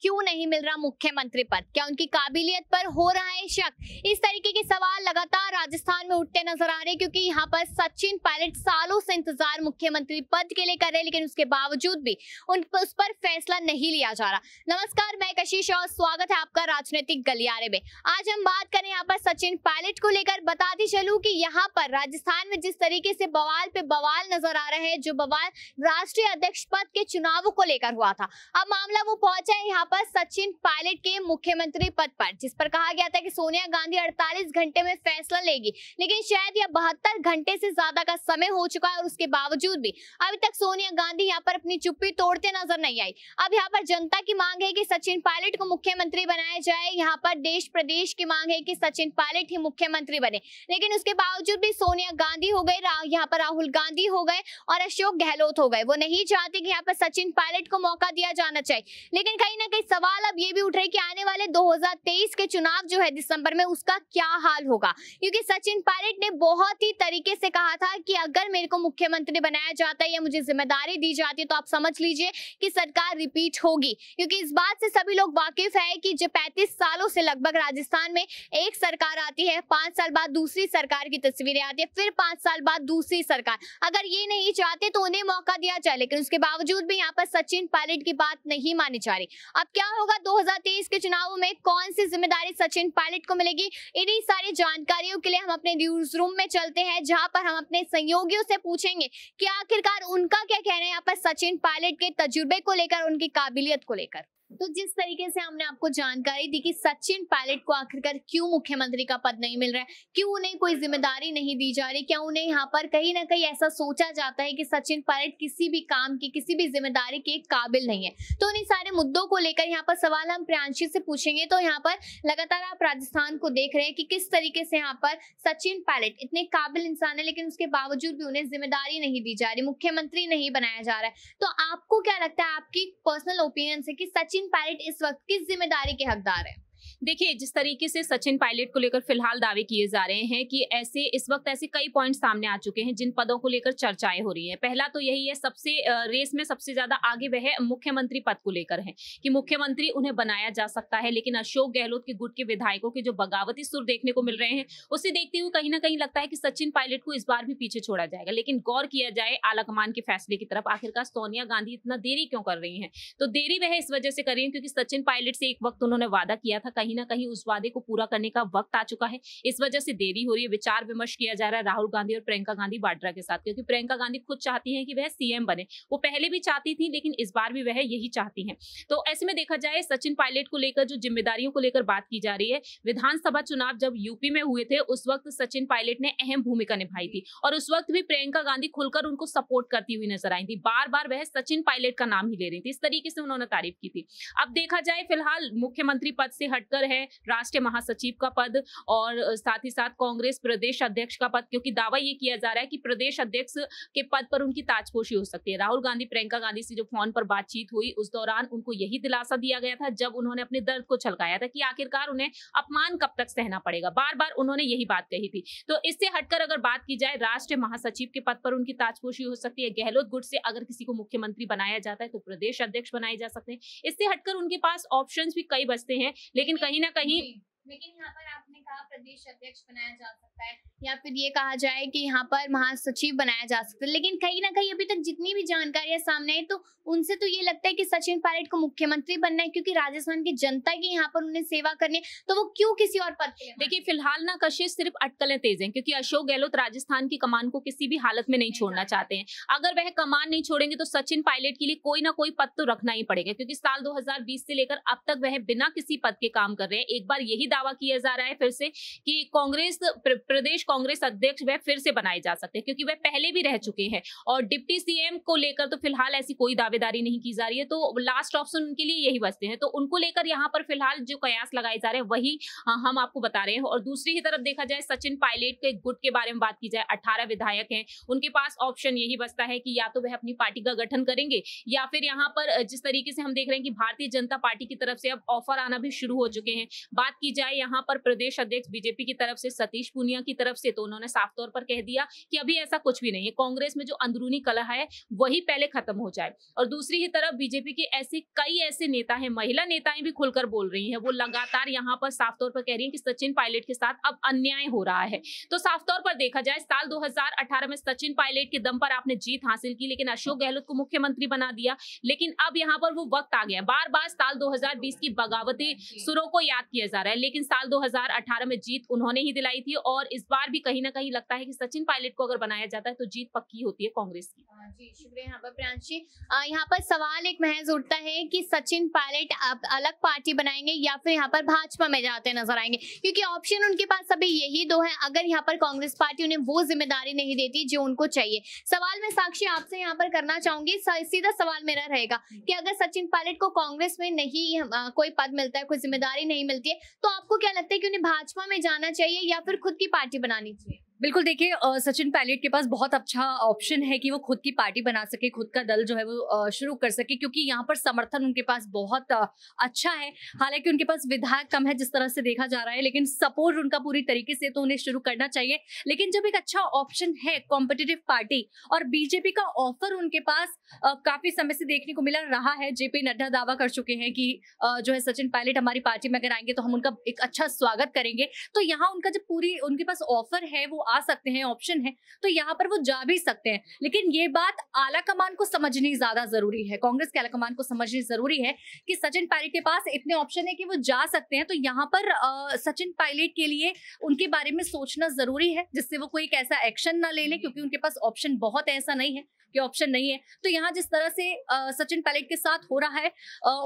क्यों नहीं मिल रहा मुख्यमंत्री पद? क्या उनकी काबिलियत पर हो रहा है शक? इस तरीके के सवाल लगातार राजस्थान में उठते नजर आ रहे हैं, क्योंकि यहाँ पर सचिन पायलट सालों से इंतजार मुख्यमंत्री पद के लिए कर रहे हैं, लेकिन उसके बावजूद भी उस पर फैसला नहीं लिया जा रहा। नमस्कार, मैं कशिश और स्वागत है आपका राजनीतिक गलियारे में। आज हम बात करें यहाँ पर सचिन पायलट को लेकर। बताती चलूं कि यहाँ पर राजस्थान में जिस तरीके से बवाल पे बवाल नजर आ रहे हैं, जो बवाल राष्ट्रीय अध्यक्ष पद के चुनावों को लेकर हुआ था, अब मामला वो पहुंचा है यहाँ पर सचिन पायलट के मुख्यमंत्री पद पर, जिस पर कहा गया था कि सोनिया गांधी 48 घंटे में फैसला लेगी, लेकिन शायद यह 72 घंटे से ज्यादा का समय हो चुका है और उसके बावजूद भी अभी तक सोनिया गांधी यहाँ पर अपनी चुप्पी तोड़ते नजर नहीं आई। अब यहाँ पर जनता की मांग है कि सचिन पायलट को मुख्यमंत्री बनाया जाए। यहाँ पर देश प्रदेश की मांग है कि सचिन पायलट ही मुख्यमंत्री बने, लेकिन उसके बावजूद भी सोनिया गांधी हो गए, यहाँ पर राहुल गांधी हो गए और अशोक गहलोत हो गए। वो नहीं चाहते कि यहाँ पर सचिन पायलट को मौका दिया जाना चाहिए। लेकिन कहीं ना कहीं सवाल अब ये भी उठ रहे हैं कि आने वाले 2023 के चुनाव जो है दिसंबर में, उसका क्या हाल होगा, क्योंकि सचिन पायलट ने बहुत ही तरीके से कहा था कि अगर मेरे को मुख्यमंत्री बनाया जाता है या मुझे जिम्मेदारी दी जाती है तो आप समझ लीजिए कि सरकार रिपीट होगी। क्योंकि इस बात से सभी लोग वाकिफ है कि जो 35 सालों से लगभग राजस्थान में एक सरकार आती है, 5 साल बाद दूसरी सरकार की तस्वीरें आती है, फिर 5 साल बाद दूसरी सरकार। अगर ये नहीं चाहते तो उन्हें मौका दिया जाए, लेकिन उसके बावजूद भी यहाँ पर सचिन पायलट की बात नहीं मानी जा रही। अब क्या होगा 2023 के चुनावों में, कौन सी जिम्मेदारी सचिन पायलट को मिलेगी? इन्हीं सारी जानकारियों के लिए हम अपने न्यूज रूम में चलते हैं, जहां पर हम अपने सहयोगियों से पूछेंगे कि आखिरकार उनका क्या कहना है यहाँ पर सचिन पायलट के तजुर्बे को लेकर, उनकी काबिलियत को लेकर। तो जिस तरीके से हमने आपको जानकारी दी कि सचिन पायलट को आखिरकार क्यों मुख्यमंत्री का पद नहीं मिल रहा है, क्यों उन्हें कोई जिम्मेदारी नहीं दी जा रही, क्या उन्हें यहाँ पर कहीं ना कहीं ऐसा सोचा जाता है कि सचिन पायलट किसी भी काम की, किसी भी जिम्मेदारी के काबिल नहीं है, तो उन्हीं सारे मुद्दों को लेकर यहाँ पर सवाल हम प्रियांशी से पूछेंगे। तो यहाँ पर लगातार आप राजस्थान को देख रहे हैं कि किस तरीके से यहाँ पर सचिन पायलट इतने काबिल इंसान है, लेकिन उसके बावजूद भी उन्हें जिम्मेदारी नहीं दी जा रही, मुख्यमंत्री नहीं बनाया जा रहा है। तो आपको क्या लगता है, आपकी पर्सनल ओपिनियन से, कि सचिन पायलट इस वक्त किस जिम्मेदारी के हकदार है? देखिए, जिस तरीके से सचिन पायलट को लेकर फिलहाल दावे किए जा रहे हैं कि इस वक्त ऐसे कई पॉइंट सामने आ चुके हैं जिन पदों को लेकर चर्चाएं हो रही है। पहला तो यही है, सबसे रेस में सबसे ज्यादा आगे वह मुख्यमंत्री पद को लेकर है कि मुख्यमंत्री उन्हें बनाया जा सकता है, लेकिन अशोक गहलोत के गुट के विधायकों के जो बगावती सुर देखने को मिल रहे हैं, उसे देखते हुए कहीं ना कहीं लगता है कि सचिन पायलट को इस बार भी पीछे छोड़ा जाएगा। लेकिन गौर किया जाए आलाकमान के फैसले की तरफ, आखिरकार सोनिया गांधी इतना देरी क्यों कर रही है? तो देरी वह इस वजह से कर रही है क्योंकि सचिन पायलट से एक वक्त उन्होंने वादा किया था, कहीं ना कहीं उस वादे को पूरा करने का वक्त आ चुका है। इस वजह से देरी हो रही है। विचार विमर्श किया जा रहा है राहुल गांधी और प्रियंका गांधी वाड्रा के साथ, क्योंकि प्रियंका गांधी खुद चाहती हैं कि वह सीएम बने। वो पहले भी चाहती थी, लेकिन इस बार भी वह यही चाहती हैं। तो ऐसे में देखा जाए, सचिन पायलट को लेकर जो जिम्मेदारियों को लेकर बात की जा रही है, विधानसभा चुनाव जब यूपी में हुए थे, उस वक्त सचिन पायलट ने अहम भूमिका निभाई थी और उस वक्त भी प्रियंका गांधी खुलकर उनको सपोर्ट करती हुई नजर आई थी। बार बार वह सचिन पायलट का नाम ही ले रही थी, इस तरीके से उन्होंने तारीफ की थी। अब देखा जाए, फिलहाल मुख्यमंत्री पद से हटकर है राष्ट्रीय महासचिव का पद और साथ ही साथ कांग्रेस प्रदेश अध्यक्ष का पद, क्योंकि दावा ये किया जा रहा है कि प्रदेश अध्यक्ष के पद पर उनकी ताजपोशी हो सकती है। राहुल गांधी प्रियंका गांधी से जो फोन पर बातचीत हुई, उस दौरान उनको यही दिलासा दिया गया था, जब उन्होंने अपने दर्द को छलकाया था, कि आखिरकार उन्हें अपमान कब तक सहना पड़ेगा। बार बार उन्होंने यही बात कही थी। तो इससे हटकर अगर बात की जाए, राष्ट्रीय महासचिव के पद पर उनकी ताजपोशी हो सकती है। गहलोत गुट से अगर किसी को मुख्यमंत्री बनाया जाता है तो प्रदेश अध्यक्ष बनाए जा सकते हैं। इससे हटकर उनके पास ऑप्शंस भी कई बचते हैं, लेकिन कहीं ना कहीं यहाँ पर आपने कहा प्रदेश अध्यक्ष बनाया जा सकता है, या फिर ये कहा जाए कि यहाँ पर महासचिव बनाया जा सकता है, लेकिन कहीं ना कहीं अभी तक जितनी भी जानकारियां सामने आई, तो उनसे तो ये लगता है कि सचिन पायलट को मुख्यमंत्री बनना है, क्योंकि राजस्थान की जनता की यहाँ पर उन्हें सेवा करनी है, तो वो क्यों किसी और पद पे? देखिए, फिलहाल ना कशिश सिर्फ अटकलें तेज हैं, क्योंकि अशोक गहलोत राजस्थान की कमान को किसी भी हालत में नहीं छोड़ना चाहते हैं। अगर वह कमान नहीं छोड़ेंगे तो सचिन पायलट के लिए कोई ना कोई पद तो रखना ही पड़ेगा, क्योंकि साल 2020 से लेकर अब तक वह बिना किसी पद के काम कर रहे हैं। एक बार यही दावा किया जा रहा है फिर से कि कांग्रेस प्रदेश कांग्रेस अध्यक्ष वह फिर से बनाए जा सकते हैं, क्योंकि वह पहले भी रह चुके हैं। और डिप्टी सीएम को लेकर तो फिलहाल ऐसी कोई दावेदारी नहीं की जा रही है, तो लास्ट ऑप्शन उनके लिए यही बचते हैं। तो उनको लेकर यहाँ पर फिलहाल जो कयास लगाए जा रहे हैं, वही हम आपको बता रहे हैं। और दूसरी ही तरफ देखा जाए, सचिन पायलट के गुट के बारे में बात की जाए, 18 विधायक हैं, उनके पास ऑप्शन यही बचता है कि या तो वह अपनी पार्टी का गठन करेंगे, या फिर यहाँ पर जिस तरीके से हम देख रहे हैं कि भारतीय जनता पार्टी की तरफ से अब ऑफर आना भी शुरू हो चुके हैं। बात की जाए जाए यहाँ पर प्रदेश अध्यक्ष बीजेपी की तरफ से सतीश पूनिया की तरफ से, तो उन्होंने साफ तौर पर कह दिया कि अभी ऐसा कुछ भी नहीं है, कांग्रेस में जो अंदरूनी कलह है वही पहले खत्म हो जाए। और दूसरी ही तरफ बीजेपी के कई ऐसे नेता हैं, महिला नेताएं भी खुलकर बोल रही हैं, वो लगातार यहाँ पर साफ तौर पर कह रही हैं कि सचिन पायलट के साथ अब अन्याय हो रहा है। तो साफ तौर पर देखा जाए, साल 2018 में सचिन पायलट के दम पर आपने जीत हासिल की, लेकिन अशोक गहलोत को मुख्यमंत्री बना दिया। लेकिन अब यहाँ पर वो वक्त आ गया, बार बार साल 2020 की बगावती सुरों को याद किया जा रहा है, लेकिन साल 2018 में जीत उन्होंने ही दिलाई थी और इस बार भी कहीं ना कहीं लगता है कि सचिन पायलट को अगर बनाया जाता है तो जीत पक्की होती है कांग्रेस की। जी शुक्रिया। यहाँ पर प्रियांशी, यहाँ पर सवाल एक महज उठता है कि सचिन पायलट अब अलग पार्टी बनाएंगे या फिर यहाँ पर भाजपा में जाते नजर आएंगे, क्योंकि ऑप्शन उनके पास अभी यही दो है अगर यहाँ पर कांग्रेस पार्टी उन्हें वो जिम्मेदारी नहीं देती जो उनको चाहिए। सवाल मैं साक्षी आपसे यहाँ पर करना चाहूंगी, सीधा सवाल मेरा रहेगा कि अगर सचिन पायलट को कांग्रेस में नहीं कोई पद मिलता है, कोई जिम्मेदारी नहीं मिलती है, तो आपको क्या लगता है कि उन्हें भाजपा में जाना चाहिए या फिर खुद की पार्टी बनानी चाहिए? बिल्कुल, देखिए सचिन पायलट के पास बहुत अच्छा ऑप्शन है कि वो खुद की पार्टी बना सके, खुद का दल जो है वो शुरू कर सके, क्योंकि यहाँ पर समर्थन उनके पास बहुत अच्छा है। हालांकि उनके पास विधायक कम है जिस तरह से देखा जा रहा है, लेकिन सपोर्ट उनका पूरी तरीके से, तो उन्हें शुरू करना चाहिए। लेकिन जब एक अच्छा ऑप्शन है कॉम्पिटिटिव पार्टी और बीजेपी का ऑफर उनके पास काफी समय से देखने को मिला रहा है, जेपी नड्डा दावा कर चुके हैं कि जो है सचिन पायलट हमारी पार्टी में अगर आएंगे तो हम उनका एक अच्छा स्वागत करेंगे। तो यहाँ उनका जब पूरी उनके पास ऑफर है, वो आ सकते हैं, ऑप्शन है, तो यहाँ पर वो जा भी सकते हैं। लेकिन ये बात आला कमान को समझनी ज्यादा जरूरी है, कांग्रेस के आला कमान को समझनी जरूरी है कि सचिन पायलट के पास इतने ऑप्शन है कि वो जा सकते हैं। तो यहाँ पर सचिन पायलट के लिए उनके बारे में सोचना जरूरी है, जिससे वो कोई एक ऐसा एक्शन ना ले ले, क्योंकि उनके पास ऑप्शन बहुत, ऐसा नहीं है कि ऑप्शन नहीं है। तो यहाँ जिस तरह से सचिन पायलट के साथ हो रहा है,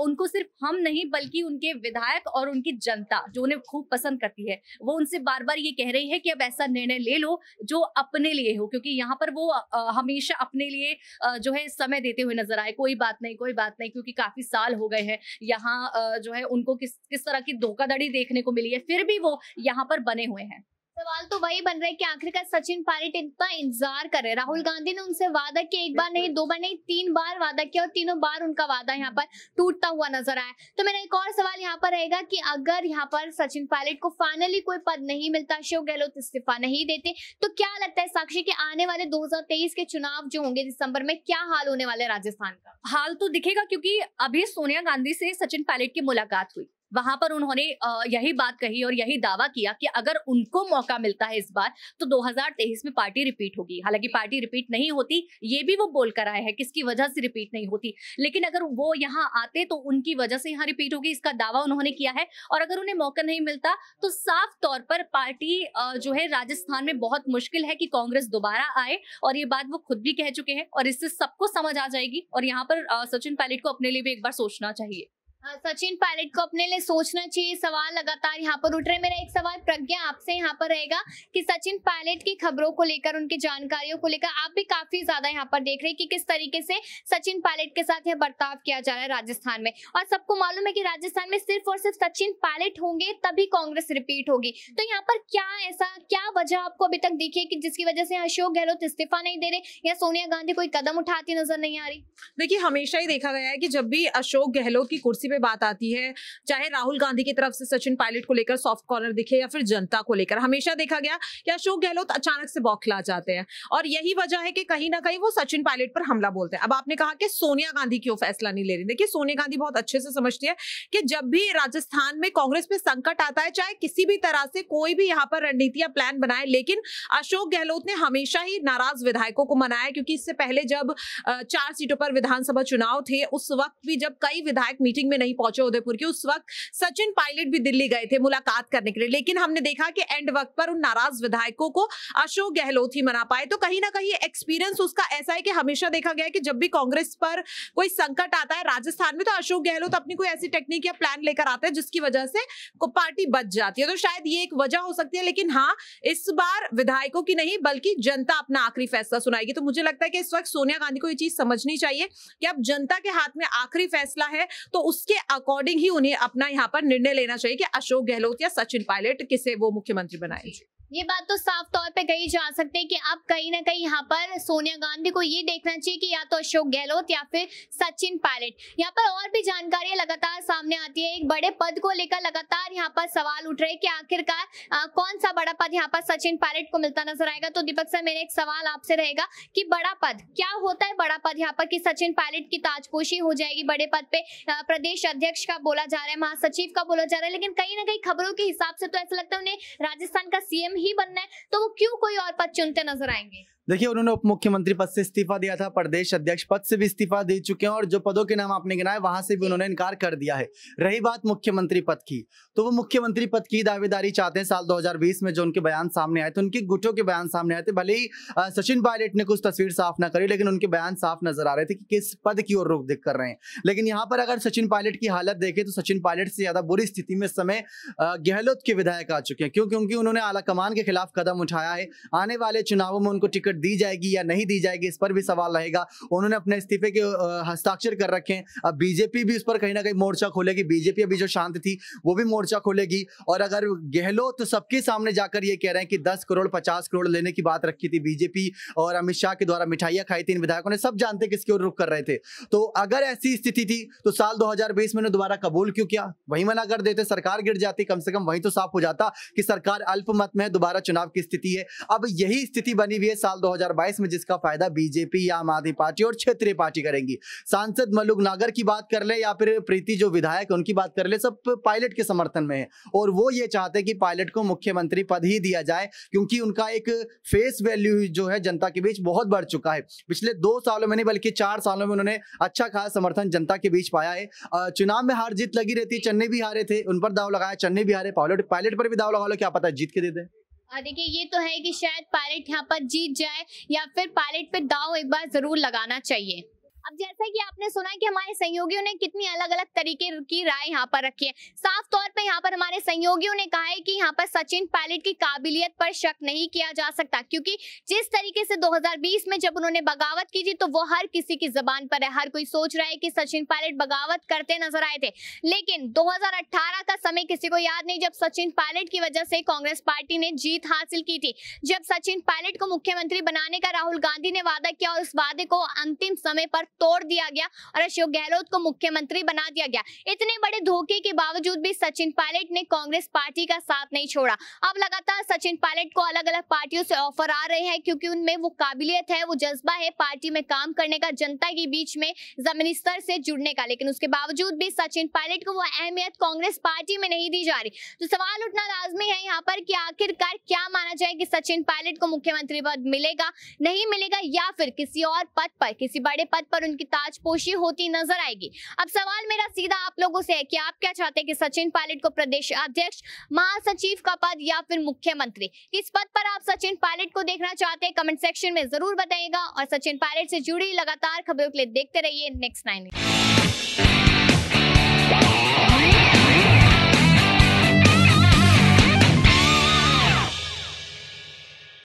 उनको सिर्फ हम नहीं बल्कि उनके विधायक और उनकी जनता जो उन्हें खूब पसंद करती है, वो उनसे बार बार ये कह रही है कि अब ऐसा निर्णय ले लो जो अपने लिए हो, क्योंकि यहाँ पर वो हमेशा अपने लिए जो है समय देते हुए नजर आए। कोई बात नहीं, कोई बात नहीं, क्योंकि काफी साल हो गए हैं यहाँ जो है उनको किस तरह की धोखाधड़ी देखने को मिली है, फिर भी वो यहाँ पर बने हुए हैं। सवाल तो वही बन रहा है कि आखिरकार सचिन पायलट इतना इंतजार कर रहे हैं। राहुल गांधी ने उनसे वादा किया, एक बार नहीं, दो बार नहीं, 3 बार वादा किया और तीनों बार उनका वादा यहाँ पर टूटता हुआ नजर आया। तो मेरा एक और सवाल यहाँ पर रहेगा कि अगर यहाँ पर सचिन पायलट को फाइनली कोई पद नहीं मिलता, अशोक गहलोत इस्तीफा नहीं देते, तो क्या लगता है साक्षी के आने वाले 2023 के चुनाव जो होंगे दिसंबर में, क्या हाल होने वाले राजस्थान का? हाल तो दिखेगा, क्योंकि अभी सोनिया गांधी से सचिन पायलट की मुलाकात हुई, वहां पर उन्होंने यही बात कही और यही दावा किया कि अगर उनको मौका मिलता है इस बार तो 2023 में पार्टी रिपीट होगी। हालांकि पार्टी रिपीट नहीं होती, ये भी वो बोल कर आए हैं किसकी वजह से रिपीट नहीं होती, लेकिन अगर वो यहाँ आते तो उनकी वजह से यहाँ रिपीट होगी, इसका दावा उन्होंने किया है। और अगर उन्हें मौका नहीं मिलता तो साफ तौर पर पार्टी जो है राजस्थान में बहुत मुश्किल है कि कांग्रेस दोबारा आए, और ये बात वो खुद भी कह चुके हैं और इससे सबको समझ आ जाएगी। और यहाँ पर सचिन पायलट को अपने लिए भी एक बार सोचना चाहिए। सचिन पायलट को अपने लिए सोचना चाहिए। सवाल लगातार यहाँ पर उठ रहे हैं। मेरा एक सवाल प्रज्ञा आपसे यहाँ पर रहेगा कि सचिन पायलट की खबरों को लेकर, उनकी जानकारियों को लेकर आप भी काफी ज्यादा यहाँ पर देख रहे हैं कि किस तरीके से सचिन पायलट के साथ यह बर्ताव किया जा रहा है राजस्थान में, और सबको मालूम है कि राजस्थान में सिर्फ और सिर्फ सचिन पायलट होंगे तभी कांग्रेस रिपीट होगी। तो यहाँ पर क्या वजह आपको अभी तक दिखी है कि जिसकी वजह से अशोक गहलोत इस्तीफा नहीं दे रहे या सोनिया गांधी कोई कदम उठाती नजर नहीं आ रही? देखिए, हमेशा ही देखा गया है कि जब भी अशोक गहलोत की कुर्सी पे बात आती है, चाहे राहुल गांधी की तरफ से सचिन पायलट को लेकर सॉफ्ट कॉर्नर दिखे या फिर जनता को लेकर, हमेशा देखा गया कि अशोक गहलोत अचानक से बौखला जाते हैं। और यही वजह है कि कहीं ना कहीं वो सचिन पायलट पर हमला बोलते हैं। अब आपने कहा कि सोनिया गांधी क्यों फैसला नहीं ले रही, देखिए सोनिया गांधी बहुत अच्छे से समझती है कि जब भी राजस्थान में कांग्रेस पे संकट आता है, चाहे किसी भी तरह से कोई भी यहाँ पर रणनीति या प्लान बनाए, लेकिन अशोक गहलोत ने हमेशा ही नाराज विधायकों को मनाया। क्योंकि इससे पहले जब 4 सीटों पर विधानसभा चुनाव थे, उस वक्त भी जब कई विधायक मीटिंग में नहीं पहुंचे उदयपुर की, उस वक्त सचिन पायलट भी दिल्ली गए थे मुलाकात करने के लिए, लेकिन हमने देखा कि एंड वक्त पर उन नाराज विधायकों को अशोक गहलोत ही मना पाए। तो कहीं ना कहीं एक्सपीरियंस उसका ऐसा है कि हमेशा देखा गया है कि जब भी कांग्रेस पर कोई संकट आता है राजस्थान में, तो अशोक गहलोत अपनी कोई ऐसी टेक्निक या प्लान लेकर आते हैं जिसकी वजह से पार्टी बच जाती है। तो शायद ये एक वजह हो सकती है, लेकिन हाँ, इस बार विधायकों की नहीं बल्कि जनता अपना आखिरी फैसला सुनाएगी। तो मुझे लगता है कि इस वक्त सोनिया गांधी को ये चीज समझनी चाहिए कि अब जनता के हाथ में आखिरी फैसला है, तो उसके अकॉर्डिंग ही उन्हें अपना यहाँ पर निर्णय लेना चाहिए कि अशोक गहलोत या सचिन पायलट किसे वो मुख्यमंत्री बनाए। ये बात तो साफ तौर पे कही जा सकती है कि अब कहीं ना कहीं यहाँ पर सोनिया गांधी को ये देखना चाहिए कि या तो अशोक गहलोत या फिर सचिन पायलट। यहाँ पर और भी जानकारियां लगातार सामने आती है। एक बड़े पद को लेकर लगातार यहाँ पर सवाल उठ रहे हैं कि आखिरकार कौन सा बड़ा पद यहाँ पर सचिन पायलट को मिलता नजर आएगा। तो दीपक सर, मेरा एक सवाल आपसे रहेगा कि बड़ा पद क्या होता है? बड़ा पद यहाँ पर कि सचिन पायलट की ताजपोशी हो जाएगी बड़े पद पे, प्रदेश अध्यक्ष का बोला जा रहा है, महासचिव का बोला जा रहा है, लेकिन कहीं ना कहीं खबरों के हिसाब से तो ऐसा लगता है उन्हें राजस्थान का सीएम ही बनना है, तो वो क्यों कोई और पद चुनते नजर आएंगे? देखिए, उन्होंने उप मुख्यमंत्री पद से इस्तीफा दिया था, प्रदेश अध्यक्ष पद से भी इस्तीफा दे चुके हैं और जो पदों के नाम आपने गिनाए वहां से भी उन्होंने इनकार कर दिया है। रही बात मुख्यमंत्री पद की, तो वो मुख्यमंत्री पद की दावेदारी चाहते हैं। साल 2020 में जो उनके बयान सामने आए थे, उनके गुटों के बयान सामने आए थे, भले ही सचिन पायलट ने कुछ तस्वीर साफ ना करी, लेकिन उनके बयान साफ नजर आ रहे थे कि किस पद की ओर रुख देख कर रहे हैं। लेकिन यहाँ पर अगर सचिन पायलट की हालत देखें तो सचिन पायलट से ज्यादा बुरी स्थिति में इस समय गहलोत के विधायक आ चुके हैं। क्यों? क्योंकि उन्होंने आलाकमान के खिलाफ कदम उठाया है। आने वाले चुनावों में उनको टिकट दी जाएगी या नहीं दी जाएगी, इस पर भी सवाल रहेगा। उन्होंने अपने इस्तीफे के हस्ताक्षर कर रखे हैं। अब बीजेपी भी उस पर कहीं ना कहीं मोर्चा खोलेगी। बीजेपी अभी जो शांत थी वो भी मोर्चा खोलेगी। और अगर गहलोत तो सबके सामने जाकर ये कह रहे हैं कि 10 करोड़ 50 करोड़ लेने की बात रखी थी बीजेपी और अमित शाह के द्वारा मिठाइयां खाई थी इन विधायकों ने, सब जानते किसकी ओर रुख कर रहे थे। तो अगर ऐसी स्थिति थी तो साल 2020 में दोबारा कबूल क्यों किया? वही मना कर देते, सरकार गिर जाती, कम से कम वही तो साफ हो जाता कि सरकार अल्पमत में है, दोबारा चुनाव की स्थिति है। अब यही स्थिति बनी हुई है साल 2022 में, जिसका फायदा बीजेपी या आम आदमी पार्टी और क्षेत्रीय पार्टी करेंगी। सांसद मल्लुक नागर की बात कर ले या फिर प्रीति जो विधायक है उनकी बात कर ले, सब पायलट के समर्थन में है और वो ये चाहते हैं कि पायलट को मुख्यमंत्री पद ही दिया जाए, क्योंकि उनका एक फेस वैल्यू जो है जनता के बीच बहुत बढ़ चुका है। पिछले 2 सालों में नहीं बल्कि 4 सालों में उन्होंने अच्छा खासा समर्थन जनता के बीच पाया है। चुनाव में हार जीत लगी रहती है, चन्नी भी हारे थे, उन पर दाव लगाया, चन्नी भी हारे, पायलट पर भी दाव लगा लो, क्या पता जीत के दे दे। देखिए, ये तो है कि शायद पायलट यहाँ पर जीत जाए या फिर पायलट पे दाव एक बार जरूर लगाना चाहिए। अब जैसा कि आपने सुना कि हमारे सहयोगियों ने कितनी अलग अलग तरीके की राय यहाँ पर रखी है। साफ तौर पे यहाँ पर हमारे सहयोगियों ने कहा है कि यहाँ पर सचिन पायलट की काबिलियत पर शक नहीं किया जा सकता, क्योंकि जिस तरीके से 2020 में जब उन्होंने बगावत की थी तो वो हर किसी की जबान पर है। हर कोई सोच रहा है कि सचिन पायलट बगावत करते नजर आए थे, लेकिन 2018 का समय किसी को याद नहीं, जब सचिन पायलट की वजह से कांग्रेस पार्टी ने जीत हासिल की थी। जब सचिन पायलट को मुख्यमंत्री बनाने का राहुल गांधी ने वादा किया और उस वादे को अंतिम समय पर तोड़ दिया गया और अशोक गहलोत को मुख्यमंत्री बना दिया गया। इतने बड़े धोखे के बावजूद भी सचिन पायलट ने कांग्रेस पार्टी का साथ नहीं छोड़ा। अब लगातार सचिन पायलट को अलग अलग पार्टियों से ऑफर आ रहे हैं, क्योंकि उनमें वो काबिलियत है, वो जज्बा है पार्टी में काम करने का, जनता के बीच में जमीनी स्तर से जुड़ने का। लेकिन उसके बावजूद भी सचिन पायलट को वो अहमियत कांग्रेस पार्टी में नहीं दी जा रही। तो सवाल उठना लाजमी है यहाँ पर कि आखिरकार क्या माना जाए कि सचिन पायलट को मुख्यमंत्री पद मिलेगा, नहीं मिलेगा, या फिर किसी और पद पर, किसी बड़े पद पर उनकी ताजपोशी होती नजर आएगी। अब सवाल मेरा सीधा आप लोगों से है कि आप क्या चाहते हैं कि सचिन पायलट को प्रदेश अध्यक्ष, महासचिव का पद या फिर मुख्यमंत्री, किस पद पर आप सचिन पायलट को देखना चाहते हैं? कमेंट सेक्शन में जरूर बताइएगा और सचिन पायलट से जुड़ी लगातार खबरों के लिए देखते रहिए नेक्स्ट 9।